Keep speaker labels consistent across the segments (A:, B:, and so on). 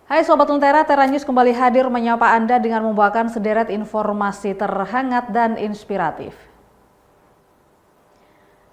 A: Hai Sobat Lentera, Tera News kembali hadir menyapa Anda dengan membawakan sederet informasi terhangat dan inspiratif.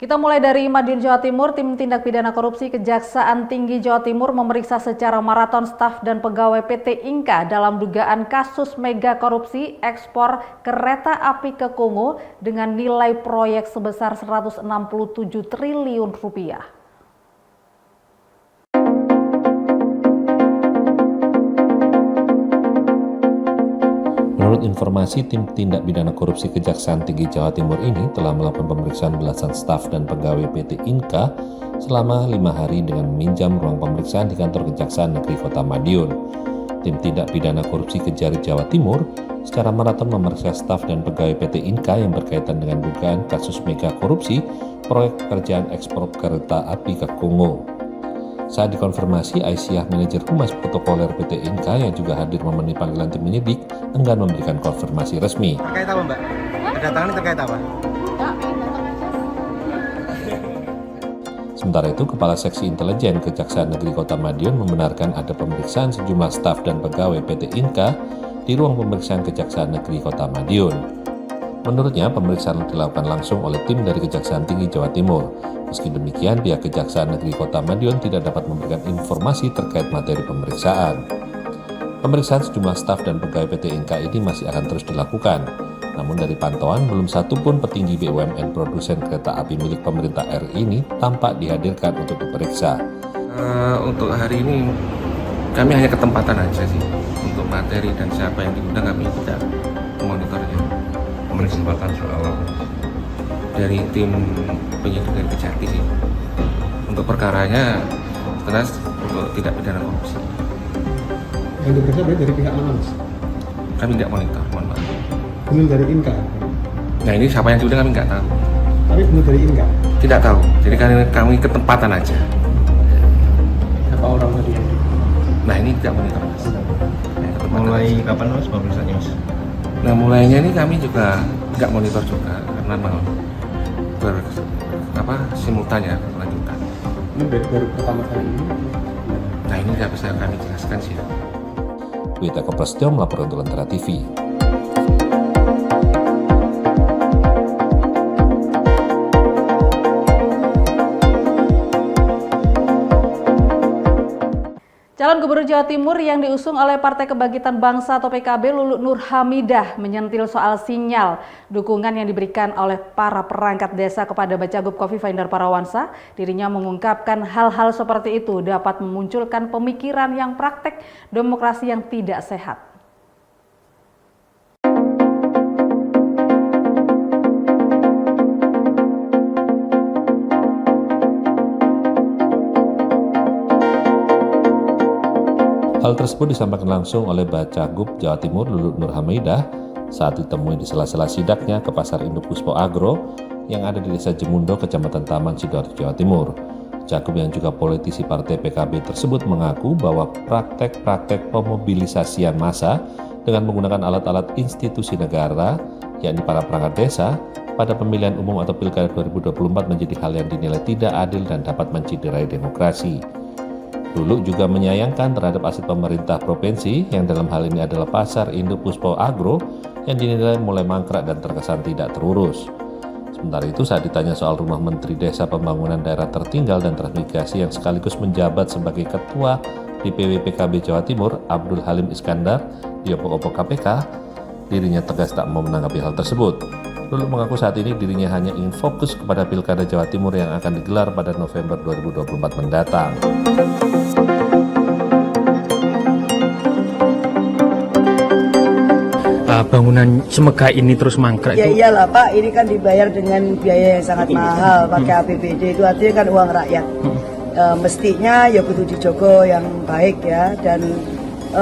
A: Kita mulai dari Madiun, Jawa Timur. Tim Tindak Pidana Korupsi Kejaksaan Tinggi Jawa Timur memeriksa secara maraton staf dan pegawai PT Inka dalam dugaan kasus mega korupsi ekspor kereta api ke Kongo dengan nilai proyek sebesar 167 triliun rupiah.
B: Menurut informasi, tim tindak pidana korupsi Kejaksaan Tinggi Jawa Timur ini telah melakukan pemeriksaan belasan staf dan pegawai PT Inka selama 5 hari dengan meminjam ruang pemeriksaan di kantor Kejaksaan Negeri Kota Madiun. Tim tindak pidana korupsi Kejari Jawa Timur secara maraton memeriksa staf dan pegawai PT Inka yang berkaitan dengan dugaan kasus mega korupsi proyek pekerjaan ekspor kereta api ke Kongo. Saat dikonfirmasi, Aisyah, manajer humas protokoler PT Inka yang juga hadir memenuhi panggilan tim penyidik, enggan memberikan konfirmasi resmi.
C: Terkait apa, Mbak? Kedatangan terkait apa?
B: Sementara itu, Kepala Seksi Intelijen Kejaksaan Negeri Kota Madiun membenarkan ada pemeriksaan sejumlah staf dan pegawai PT Inka di ruang pemeriksaan Kejaksaan Negeri Kota Madiun. Menurutnya, pemeriksaan dilakukan langsung oleh tim dari Kejaksaan Tinggi Jawa Timur. Meski demikian, pihak Kejaksaan Negeri Kota Madiun tidak dapat memberikan informasi terkait materi pemeriksaan. Pemeriksaan sejumlah staf dan pegawai PT Inka ini masih akan terus dilakukan. Namun dari pantauan, belum satu pun petinggi BUMN produsen kereta api milik pemerintah RI ini tampak dihadirkan untuk diperiksa.
C: Untuk hari ini, kami hanya ketempatan aja sih. Untuk materi dan siapa yang diundang kami tidak memonitornya.
D: Kesempatan soal
C: Dari tim penyidik dari Kejati sih. Untuk perkaranya jelas untuk tidak pidana korupsi.
E: Yang diperiksa berarti dari pihak mana, Mas?
C: Kami tidak monitor, mohon maaf.
E: Benar dari Inka.
C: Nah ini siapa yang diundang kami nggak tahu.
E: Tapi benar dari Inka.
C: Tidak tahu. Jadi kami ketempatan aja.
E: Siapa orang tadi yang
C: Nah ini tidak monitor, Mas.
D: mulai kapan Mas pemeriksaannya Mas?
C: Nah mulainya ini kami juga nggak monitor juga karena memang simultan ya, berlanjutan.
E: ini baru pertama kali ini?
C: Nah ini nggak bisa kami jelaskan sih.
B: Wita Koprastyo melaporkan untuk Lentera TV.
A: Calon Gubernur Jawa Timur yang diusung oleh Partai Kebangkitan Bangsa atau PKB, Lulu Nur Hamidah, menyentil soal sinyal dukungan yang diberikan oleh para perangkat desa kepada Bacagub Khofifah Indar Parawansa. Dirinya mengungkapkan hal-hal seperti itu dapat memunculkan pemikiran yang praktek demokrasi yang tidak sehat.
B: Hal tersebut disampaikan langsung oleh Bacagub Jawa Timur Lulu Nur Hamidah saat ditemui di sela-sela sidaknya ke Pasar Induk Puspo Agro yang ada di Desa Jemundo, Kecamatan Taman Sidoarjo, Jawa Timur. Bacagub yang juga politisi partai PKB tersebut mengaku bahwa praktek-praktek pemobilisasian massa dengan menggunakan alat-alat institusi negara, yakni para perangkat desa, pada pemilihan umum atau Pilkada 2024 menjadi hal yang dinilai tidak adil dan dapat menciderai demokrasi. Lulu juga menyayangkan terhadap aset pemerintah provinsi yang dalam hal ini adalah Pasar Induk Puspo Agro yang dinilai mulai mangkrak dan terkesan tidak terurus. Sementara itu saat ditanya soal rumah Menteri Desa Pembangunan Daerah Tertinggal dan Transmigrasi yang sekaligus menjabat sebagai Ketua DPW PKB Jawa Timur, Abdul Halim Iskandar, diopok-opok KPK, dirinya tegas tak mau menanggapi hal tersebut. Lulu mengaku saat ini dirinya hanya ingin fokus kepada Pilkada Jawa Timur yang akan digelar pada November 2024 mendatang.
F: Bangunan semega ini terus mangkrak
G: ya
F: itu?
G: Iyalah Pak, ini kan dibayar dengan biaya yang sangat mahal pakai APBD, itu artinya kan uang rakyat. Mestinya ya butuh dijogo yang baik ya, dan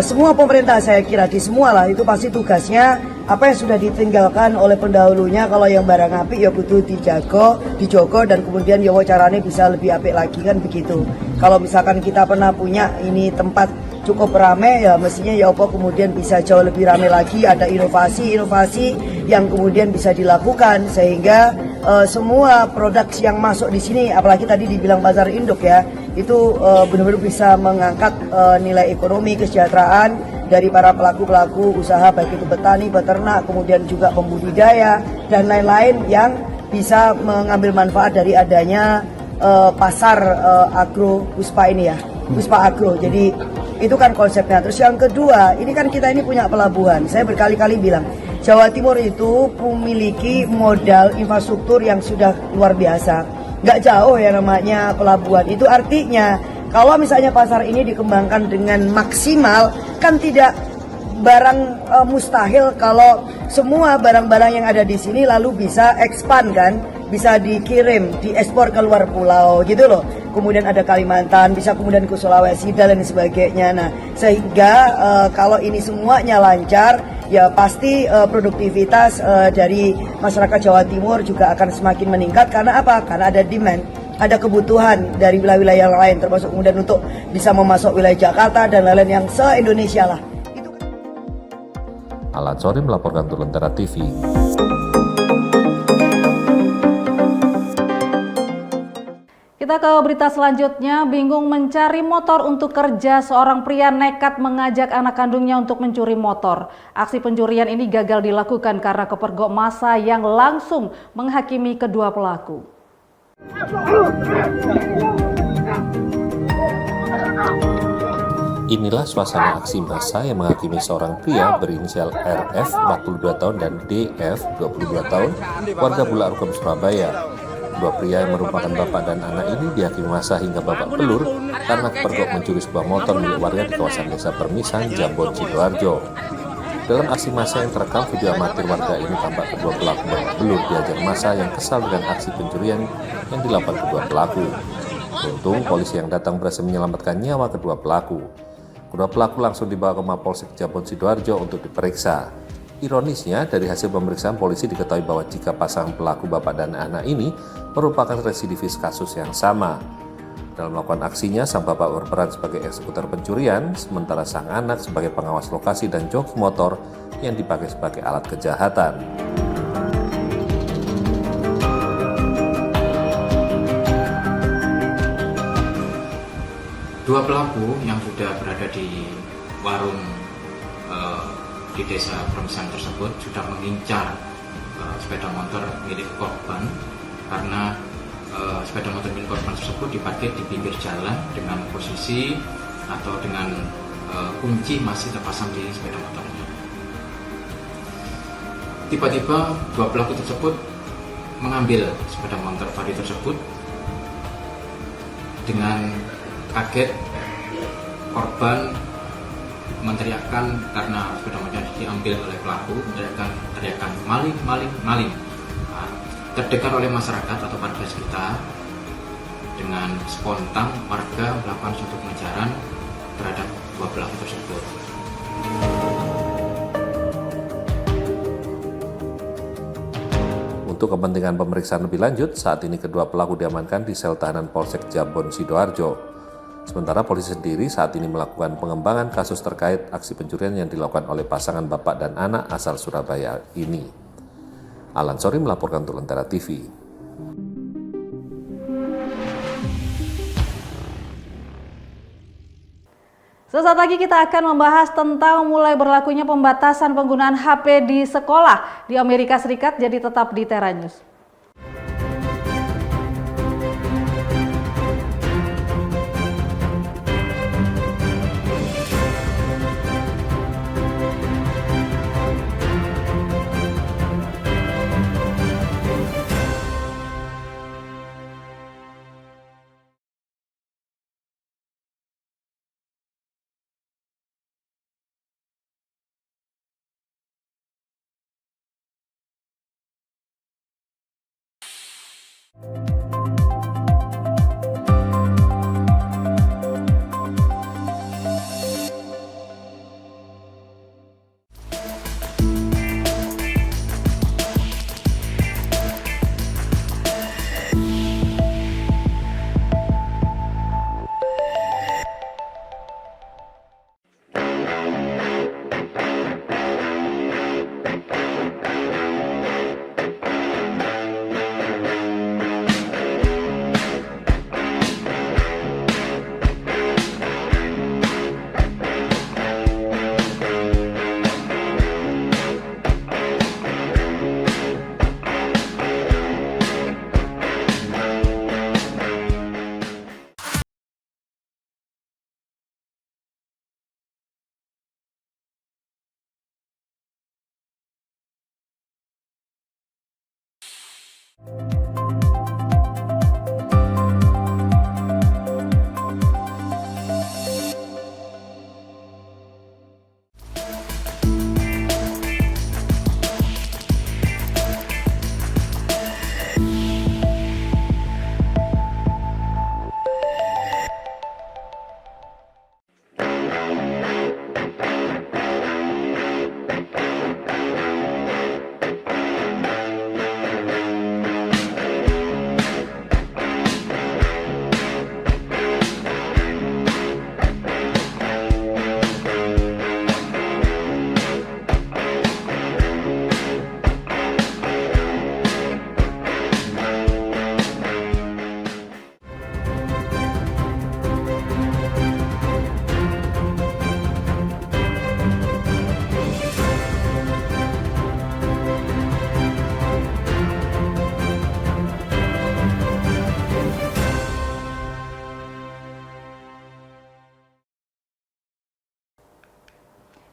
G: semua pemerintah saya kira di semua lah itu pasti tugasnya apa yang sudah ditinggalkan oleh pendahulunya, kalau yang barang apik ya butuh dijogo dan kemudian ya caranya bisa lebih apik lagi kan begitu. Kalau misalkan kita pernah punya ini tempat cukup rame, ya mestinya ya apa kemudian bisa jauh lebih rame lagi, ada inovasi-inovasi yang kemudian bisa dilakukan sehingga semua produk yang masuk di sini, apalagi tadi dibilang pasar induk ya, itu benar-benar bisa mengangkat nilai ekonomi, kesejahteraan dari para pelaku-pelaku usaha, baik itu petani, peternak, kemudian juga pembudidaya dan lain-lain yang bisa mengambil manfaat dari adanya pasar agro Puspa ini ya, Puspa Agro. Jadi itu kan konsepnya. Terus yang kedua, ini kan kita ini punya pelabuhan. Saya berkali-kali bilang, Jawa Timur itu memiliki modal infrastruktur yang sudah luar biasa. Nggak jauh ya namanya pelabuhan. Itu artinya kalau misalnya pasar ini dikembangkan dengan maksimal, kan tidak barang mustahil kalau semua barang-barang yang ada di sini lalu bisa expand kan, bisa dikirim, diekspor ke luar pulau gitu loh. Kemudian ada Kalimantan, bisa kemudian ke Sulawesi dan lain sebagainya. Nah, sehingga kalau ini semuanya lancar, ya pasti produktivitas dari masyarakat Jawa Timur juga akan semakin meningkat. Karena apa? Karena ada demand, ada kebutuhan dari wilayah-wilayah yang lain, termasuk kemudian untuk bisa memasok wilayah Jakarta dan lain-lain yang se-Indonesia lah.
B: Alan Sori melaporkan untuk Lentera TV.
A: Kita ke berita selanjutnya. Bingung mencari motor untuk kerja, seorang pria nekat mengajak anak kandungnya untuk mencuri motor. Aksi pencurian ini gagal dilakukan karena kepergok massa yang langsung menghakimi kedua pelaku.
B: Inilah suasana aksi massa yang menghakimi seorang pria berinisial RF 42 tahun dan DF 22 tahun warga Bulak Rukem, Surabaya. Dua pria yang merupakan bapak dan anak ini dihakimi massa hingga babak belur karena kepergok mencuri sebuah motor milik warga di kawasan Desa Permisan, Jambon, Sidoarjo. Dalam aksi massa yang terekam video amatir warga ini, tampak kedua pelaku babak belur dihajar massa yang kesal dengan aksi pencurian yang dilakukan kedua pelaku. Beruntung polisi yang datang berhasil menyelamatkan nyawa kedua pelaku. Kedua pelaku langsung dibawa ke Mapolsek Jambon Sidoarjo untuk diperiksa. Ironisnya, dari hasil pemeriksaan polisi diketahui bahwa jika pasangan pelaku bapak dan anak ini merupakan residivis kasus yang sama. Dalam melakukan aksinya, sang bapak berperan sebagai eksekutor pencurian, sementara sang anak sebagai pengawas lokasi dan joki motor yang dipakai sebagai alat kejahatan.
H: Dua pelaku yang sudah berada di warung di desa Permisan tersebut sudah mengincar sepeda motor milik korban karena sepeda motor milik korban tersebut diparkir di pinggir jalan dengan posisi atau dengan kunci masih terpasang di sepeda motornya. Tiba-tiba dua pelaku tersebut mengambil sepeda motor Fadi tersebut. Dengan kaget, korban meneriakkan karena sepeda motor diambil oleh pelaku, teriakan maling, maling, maling. Nah, terdengar oleh masyarakat atau warga sekitar. Dengan spontan warga melakukan suatu pengejaran terhadap dua pelaku tersebut.
B: Untuk kepentingan pemeriksaan lebih lanjut, saat ini kedua pelaku diamankan di sel tahanan Polsek Jambon Sidoarjo. Sementara polisi sendiri saat ini melakukan pengembangan kasus terkait aksi pencurian yang dilakukan oleh pasangan bapak dan anak asal Surabaya ini. Alan Sori melaporkan untuk Lentera TV.
A: Sesaat lagi kita akan membahas tentang mulai berlakunya pembatasan penggunaan HP di sekolah di Amerika Serikat, jadi tetap di Tera News.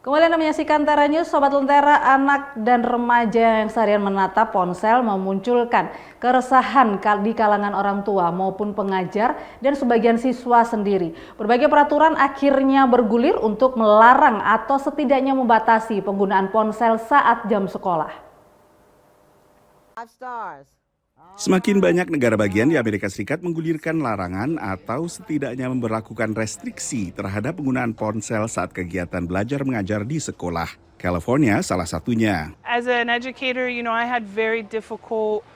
A: Kembali Anda menyaksikan Tera News, Sobat Lentera. Anak dan remaja yang seharian menatap ponsel memunculkan keresahan di kalangan orang tua maupun pengajar dan sebagian siswa sendiri. Berbagai peraturan akhirnya bergulir untuk melarang atau setidaknya membatasi penggunaan ponsel saat jam sekolah.
I: Semakin banyak negara bagian di Amerika Serikat menggulirkan larangan atau setidaknya memberlakukan restriksi terhadap penggunaan ponsel saat kegiatan belajar mengajar di sekolah. California salah satunya.
J: As an educator, I had very difficult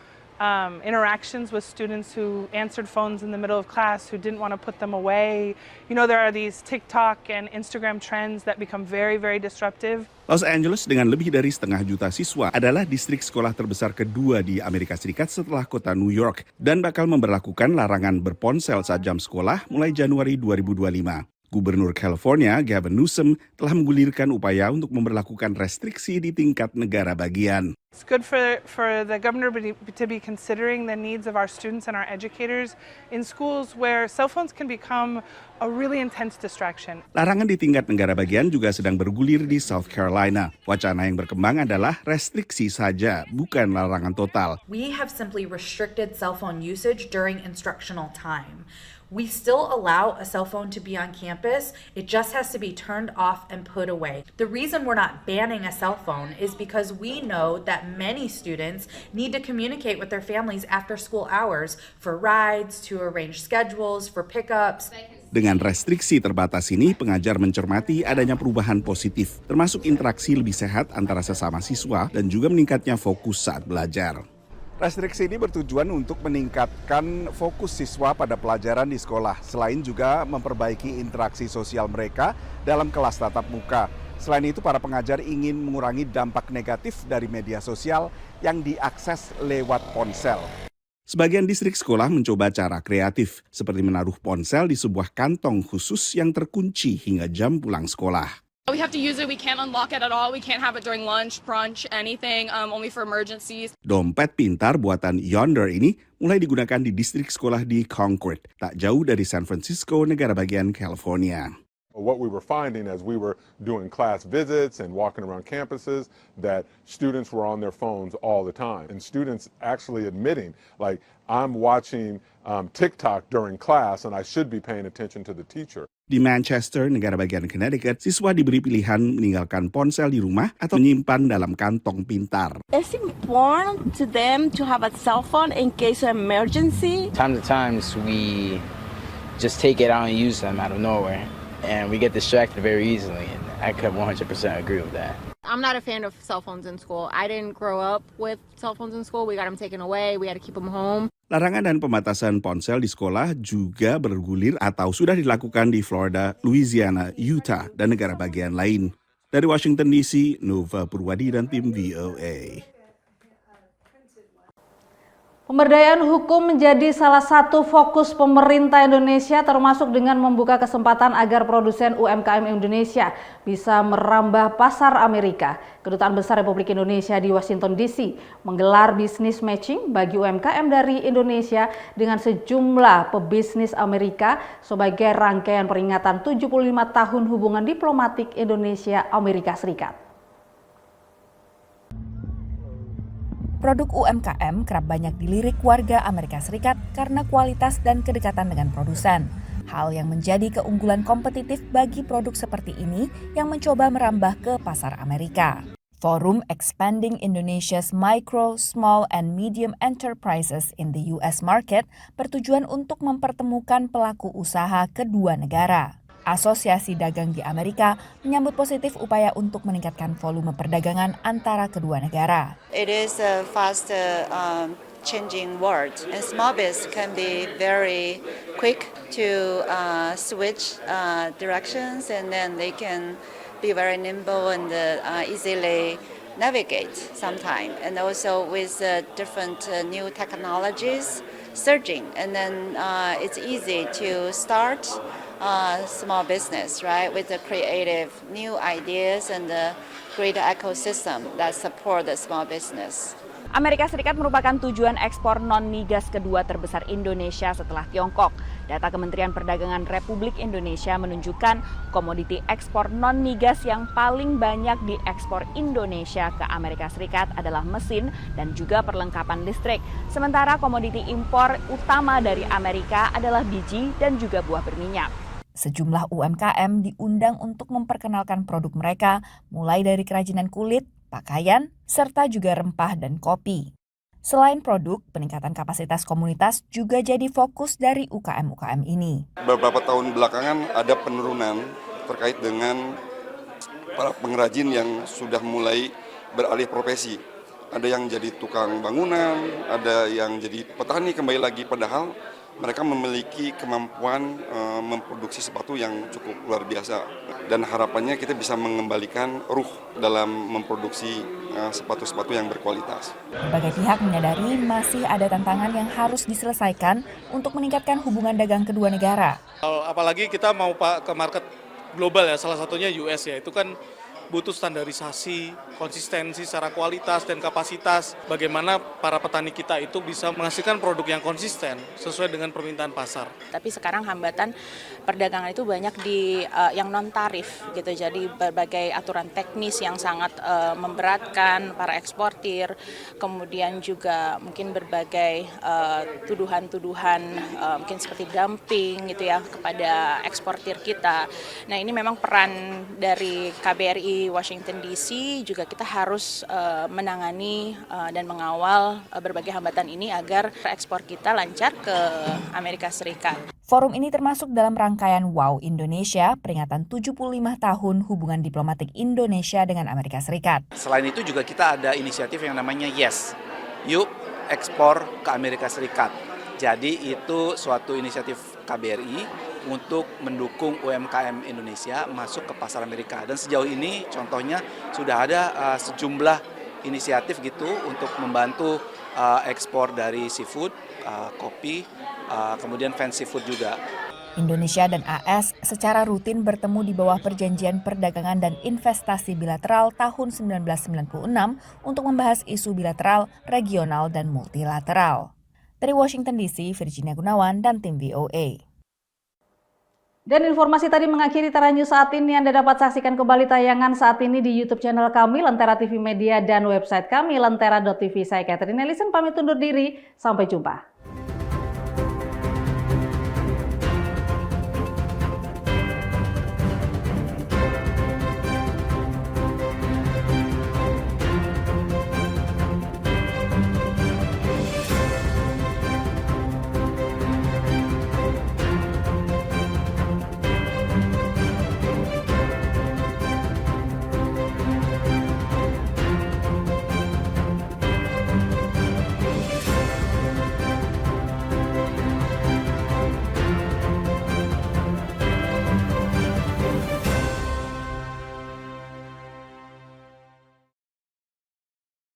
J: interactions with students who answered phones in the middle of class, who didn't want to put them away. There are these TikTok and Instagram trends that become very, very disruptive.
I: Los Angeles dengan lebih dari 1,5 juta siswa adalah distrik sekolah terbesar kedua di Amerika Serikat setelah kota New York dan bakal memberlakukan larangan berponsel saat jam sekolah mulai Januari 2025. Gubernur California, Gavin Newsom, telah menggulirkan upaya untuk memberlakukan restriksi di tingkat negara bagian.
J: It's good for the governor to be considering the needs of our students and our educators in schools where cell phones can become a really intense distraction.
I: Larangan di tingkat negara bagian juga sedang bergulir di South Carolina. Wacana yang berkembang adalah restriksi saja, bukan larangan total.
K: We have simply restricted cell phone usage during instructional time. We still allow a cell phone to be on campus. It just has to be turned off and put away. The reason we're not banning a cell phone is because we know that many students need to communicate with their families after school hours for rides, to arrange schedules, for pickups.
I: Dengan restriksi terbatas ini, pengajar mencermati adanya perubahan positif, termasuk interaksi lebih sehat antara sesama siswa dan juga meningkatnya fokus saat belajar. Restriksi ini bertujuan untuk meningkatkan fokus siswa pada pelajaran di sekolah, selain juga memperbaiki interaksi sosial mereka dalam kelas tatap muka. Selain itu, para pengajar ingin mengurangi dampak negatif dari media sosial yang diakses lewat ponsel. Sebagian distrik sekolah mencoba cara kreatif, seperti menaruh ponsel di sebuah kantong khusus yang terkunci hingga jam pulang sekolah.
L: We have to use it, we can't unlock it at all, we can't have it during lunch, brunch, anything, only for emergencies.
I: Dompet pintar buatan Yonder ini mulai digunakan di distrik sekolah di Concord, tak jauh dari San Francisco, negara bagian California.
M: What we were finding as we were doing class visits and walking around campuses, that students were on their phones all the time. And students actually admitting, like, I'm watching TikTok during class and I should be paying attention to the teacher.
I: Di Manchester, negara bagian Connecticut, siswa diberi pilihan meninggalkan ponsel di rumah atau menyimpan dalam kantong pintar.
N: It's important to them to have a cell phone in case of emergency.
O: Time to times we just take it out and use them out of nowhere. And we get distracted very easily, and I could 100% agree with that.
P: I'm not a fan of cell phones in school. I didn't grow up with cell phones in school. We got them taken away. We had to keep them home.
I: Larangan dan pembatasan ponsel di sekolah juga bergulir atau sudah dilakukan di Florida, Louisiana, Utah, dan negara bagian lain. Dari Washington DC, Nova Purwadi dan tim VOA.
A: Pemberdayaan hukum menjadi salah satu fokus pemerintah Indonesia, termasuk dengan membuka kesempatan agar produsen UMKM Indonesia bisa merambah pasar Amerika. Kedutaan Besar Republik Indonesia di Washington DC menggelar bisnis matching bagi UMKM dari Indonesia dengan sejumlah pebisnis Amerika sebagai rangkaian peringatan 75 tahun hubungan diplomatik Indonesia-Amerika Serikat.
Q: Produk UMKM kerap banyak dilirik warga Amerika Serikat karena kualitas dan kedekatan dengan produsen. Hal yang menjadi keunggulan kompetitif bagi produk seperti ini yang mencoba merambah ke pasar Amerika. Forum Expanding Indonesia's Micro, Small, and Medium Enterprises in the US Market bertujuan untuk mempertemukan pelaku usaha kedua negara. Asosiasi Dagang di Amerika menyambut positif upaya untuk meningkatkan volume perdagangan antara kedua negara.
R: It is a fast changing world, and small biz can be very quick to switch directions, and then they can be very nimble and easily navigate sometime. And also with different new technologies surging, and then it's easy to start small business, right, with the creative new ideas and the great ecosystem that support the small business.
Q: Amerika Serikat merupakan tujuan ekspor non-migas kedua terbesar Indonesia setelah Tiongkok. Data Kementerian Perdagangan Republik Indonesia menunjukkan komoditi ekspor non-migas yang paling banyak diekspor Indonesia ke Amerika Serikat adalah mesin dan juga perlengkapan listrik. Sementara komoditi impor utama dari Amerika adalah biji dan juga buah berminyak. Sejumlah UMKM diundang untuk memperkenalkan produk mereka, mulai dari kerajinan kulit, pakaian, serta juga rempah dan kopi. Selain produk, peningkatan kapasitas komunitas juga jadi fokus dari UKM-UKM ini.
S: Beberapa tahun belakangan ada penurunan terkait dengan para pengrajin yang sudah mulai beralih profesi. Ada yang jadi tukang bangunan, ada yang jadi petani kembali lagi, padahal mereka memiliki kemampuan memproduksi sepatu yang cukup luar biasa. Dan harapannya kita bisa mengembalikan ruh dalam memproduksi sepatu-sepatu yang berkualitas.
Q: Berbagai pihak menyadari masih ada tantangan yang harus diselesaikan untuk meningkatkan hubungan dagang kedua negara.
T: Apalagi kita mau ke market global ya, salah satunya US ya, itu kan butuh standarisasi, konsistensi secara kualitas dan kapasitas. Bagaimana para petani kita itu bisa menghasilkan produk yang konsisten sesuai dengan permintaan pasar.
U: Tapi sekarang hambatan perdagangan itu banyak di yang non tarif gitu. Jadi berbagai aturan teknis yang sangat memberatkan para eksportir. Kemudian juga mungkin berbagai tuduhan-tuduhan mungkin seperti dumping gitu ya kepada eksportir kita. Nah, ini memang peran dari KBRI Washington DC juga kita harus menangani dan mengawal berbagai hambatan ini agar ekspor kita lancar ke Amerika Serikat.
Q: Forum ini termasuk dalam rangkaian WOW Indonesia, peringatan 75 tahun hubungan diplomatik Indonesia dengan Amerika Serikat.
V: Selain itu juga kita ada inisiatif yang namanya YES, Yuk Ekspor ke Amerika Serikat. Jadi itu suatu inisiatif KBRI untuk mendukung UMKM Indonesia masuk ke pasar Amerika. Dan sejauh ini contohnya sudah ada sejumlah inisiatif gitu untuk membantu ekspor dari seafood, kopi, kemudian fancy food juga.
Q: Indonesia dan AS secara rutin bertemu di bawah Perjanjian Perdagangan dan Investasi Bilateral tahun 1996 untuk membahas isu bilateral, regional, dan multilateral. Dari Washington DC, Virginia Gunawan dan tim VOA.
A: Dan informasi tadi mengakhiri Tera News saat ini. Anda dapat saksikan kembali tayangan saat ini di YouTube channel kami, Lentera TV Media, dan website kami, lentera.tv. Saya Catherine Ellison, pamit undur diri. Sampai jumpa.